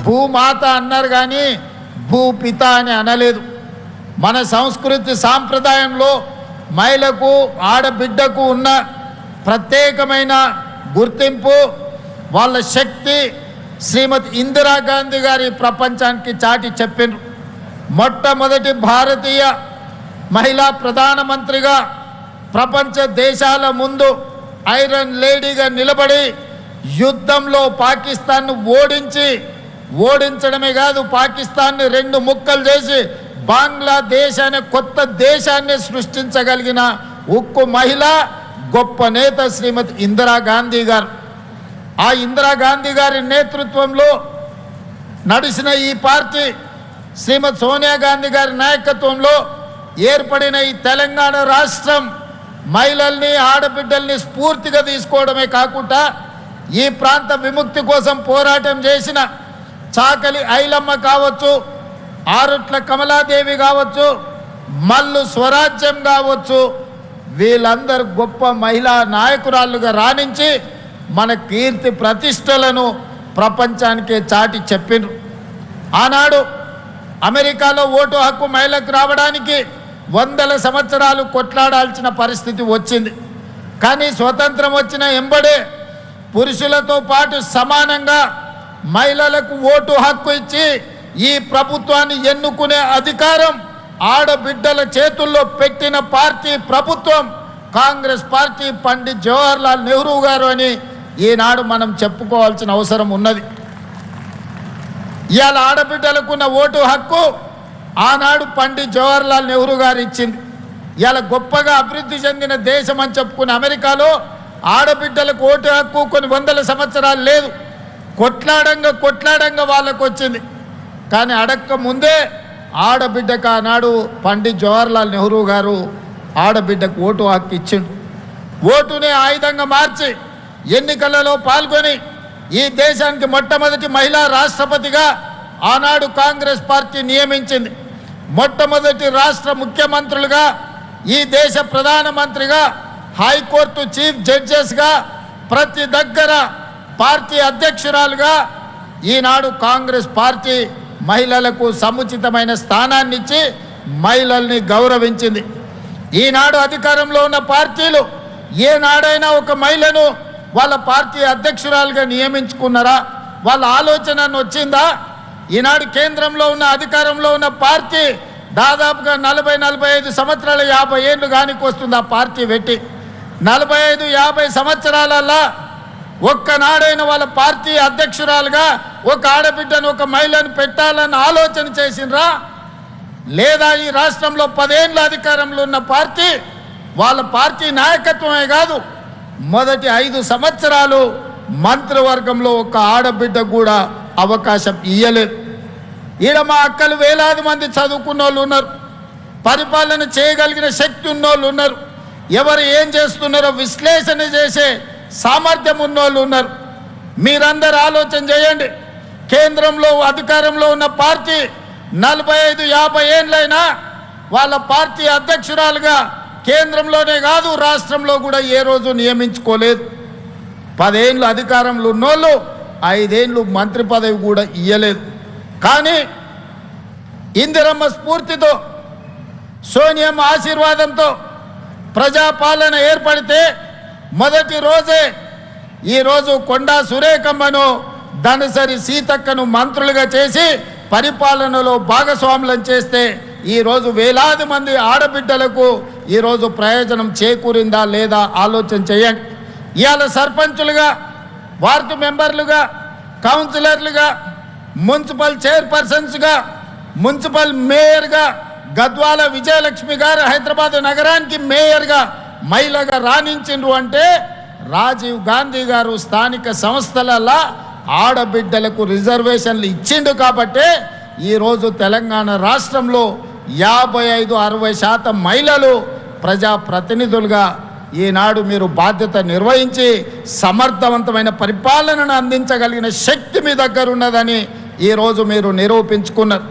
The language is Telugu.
భూమాత అన్నారు కానీ భూపిత అని అనలేదు. మన సంస్కృతి సాంప్రదాయంలో మహిళకు ఆడబిడ్డకు ఉన్న ప్రత్యేకమైన గుర్తింపు, వాళ్ళ శక్తి శ్రీమతి ఇందిరాగాంధీ గారి ప్రపంచానికి చాటి చెప్పిండ్రు. మొట్టమొదటి భారతీయ మహిళా ప్రధానమంత్రిగా ప్రపంచ దేశాల ముందు ఐరన్ లేడీగా నిలబడి యుద్ధంలో పాకిస్తాన్ను ఓడించడమే కాదు, పాకిస్తాన్ని 2 ముక్కలు చేసి బంగ్లాదేశ్ అనే కొత్త దేశాన్ని సృష్టించగలిగిన ఉక్కు మహిళ, గొప్ప నేత శ్రీమతి ఇందిరాగాంధీ గారు. ఆ ఇందిరాగాంధీ గారి నేతృత్వంలో నడిచిన ఈ పార్టీ శ్రీమతి సోనియా గాంధీ గారి నాయకత్వంలో ఏర్పడిన ఈ తెలంగాణ రాష్ట్రం మహిళల్ని ఆడబిడ్డల్ని స్ఫూర్తిగా తీసుకోవడమే కాకుండా ఈ ప్రాంత విముక్తి కోసం పోరాటం చేసిన చాకలి ఐలమ్మ కావచ్చు, ఆరుట్ల కమలాదేవి కావచ్చు, మల్లు స్వరాజ్యం కావచ్చు, వీళ్ళందరూ గొప్ప మహిళా నాయకురాళ్ళుగా రాణించి మన కీర్తి ప్రతిష్టలను ప్రపంచానికే చాటి చెప్పిండ్రు. ఆనాడు అమెరికాలో ఓటు హక్కు మహిళకు రావడానికి 100 సంవత్సరాలు కొట్లాడాల్సిన పరిస్థితి వచ్చింది. కానీ స్వతంత్రం వచ్చిన ఎంబడే పురుషులతో పాటు సమానంగా మహిళలకు ఓటు హక్కు ఇచ్చి ఈ ప్రభుత్వాన్ని ఎన్నుకునే అధికారం ఆడబిడ్డల చేతుల్లో పెట్టిన పార్టీ ప్రభుత్వం కాంగ్రెస్ పార్టీ. పండిత్ జవహర్లాల్ నెహ్రూ గారు అని ఈనాడు మనం చెప్పుకోవాల్సిన అవసరం ఉన్నది. ఇవాళ ఆడబిడ్డలకున్న ఓటు హక్కు ఆనాడు పండిత్ జవహర్లాల్ నెహ్రూ గారు ఇచ్చింది. ఇవాళ గొప్పగా అభివృద్ధి చెందిన దేశం అని చెప్పుకున్న అమెరికాలో ఆడబిడ్డలకు ఓటు హక్కు కొన్ని 100 సంవత్సరాలు లేదు. కొట్లాడంగా వాళ్ళకు వచ్చింది. కానీ అడక్క ముందే ఆడబిడ్డకు ఆనాడు పండిత్ జవహర్లాల్ నెహ్రూ గారు ఆడబిడ్డకు ఓటు హక్కు ఇచ్చిండు. ఓటునే ఆయుధంగా మార్చి ఎన్నికలలో పాల్గొని ఈ దేశానికి మొట్టమొదటి మహిళా రాష్ట్రపతిగా ఆనాడు కాంగ్రెస్ పార్టీ నియమించింది. మొట్టమొదటి రాష్ట్ర ముఖ్యమంత్రులుగా, ఈ దేశ ప్రధానమంత్రిగా, హైకోర్టు చీఫ్ జడ్జెస్గా, ప్రతి దగ్గర పార్టీ అధ్యక్షురాలుగా ఈనాడు కాంగ్రెస్ పార్టీ మహిళలకు సముచితమైన స్థానాన్ని ఇచ్చి మహిళల్ని గౌరవించింది. ఈనాడు అధికారంలో ఉన్న పార్టీలు ఏనాడైనా ఒక మహిళను వాళ్ళ పార్టీ అధ్యక్షురాలుగా నియమించుకున్నారా? వాళ్ళ ఆలోచన వచ్చిందా? ఈనాడు కేంద్రంలో ఉన్న అధికారంలో ఉన్న పార్టీ దాదాపుగా 40-45 సంవత్సరాల 50 ఏళ్ళు కానికి వస్తుంది. ఆ పార్టీ పెట్టి 45-50 సంవత్సరాలల్లా ఒక్కనాడైన వాళ్ళ పార్టీ అధ్యక్షురాలుగా ఒక ఆడబిడ్డను, ఒక మహిళను పెట్టాలని ఆలోచన చేసినరా? లేదా ఈ రాష్ట్రంలో 10 ఏళ్ళ అధికారంలో ఉన్న పార్టీ వాళ్ళ పార్టీ నాయకత్వమే కాదు, మొదటి 5 సంవత్సరాలు మంత్రివర్గంలో ఒక ఆడబిడ్డ కూడా అవకాశం ఇయ్యలేదు. ఈడ మా అక్కలు వేలాది మంది చదువుకున్న వాళ్ళు ఉన్నారు, పరిపాలన చేయగలిగిన శక్తి ఉన్నోళ్ళు ఉన్నారు, ఎవరు ఏం చేస్తున్నారో విశ్లేషణ చేసే సామర్థ్యం ఉన్నోళ్ళు ఉన్నారు. మీరందరూ ఆలోచన చేయండి. కేంద్రంలో అధికారంలో ఉన్న పార్టీ 45-50 ఏళ్ళైనా వాళ్ళ పార్టీ అధ్యక్షురాలుగా కేంద్రంలోనే కాదు రాష్ట్రంలో కూడా ఏ రోజు నియమించుకోలేదు. 10 ఏళ్ళు అధికారంలో ఉన్నోళ్ళు 5 ఏళ్ళు మంత్రి పదవి కూడా ఇయ్యలేదు. కానీ ఇందిరమ్మ స్ఫూర్తితో, సోనియమ్మ ఆశీర్వాదంతో ప్రజాపాలన ఏర్పడితే మొదటి రోజే ఈరోజు కొండా సురేఖమ్మను, ధనసరి సీతక్కను మంత్రులుగా చేసి పరిపాలనలో భాగస్వాములను చేస్తే ఈరోజు వేలాది మంది ఆడబిడ్డలకు ఈరోజు ప్రయోజనం చేకూరిందా లేదా ఆలోచన చేయండి. ఇవాళ సర్పంచులుగా, వార్డు మెంబర్లుగా, కౌన్సిలర్లుగా, మున్సిపల్ చైర్పర్సన్స్గా, మున్సిపల్ మేయర్గా గద్వాల విజయలక్ష్మి గారు హైదరాబాద్ నగరానికి మేయర్గా మహిళగా రాణించిండ్రు అంటే రాజీవ్ గాంధీ గారు స్థానిక సంస్థలలో ఆడబిడ్డలకు రిజర్వేషన్లు ఇచ్చిండు కాబట్టే ఈరోజు తెలంగాణ రాష్ట్రంలో 55-60% మహిళలు ప్రజాప్రతినిధులుగా ఈనాడు మీరు బాధ్యత నిర్వహించి సమర్థవంతమైన పరిపాలనను అందించగలిగిన శక్తి మీ దగ్గర ఉన్నదని ఈరోజు మీరు నిరూపించుకున్నారు.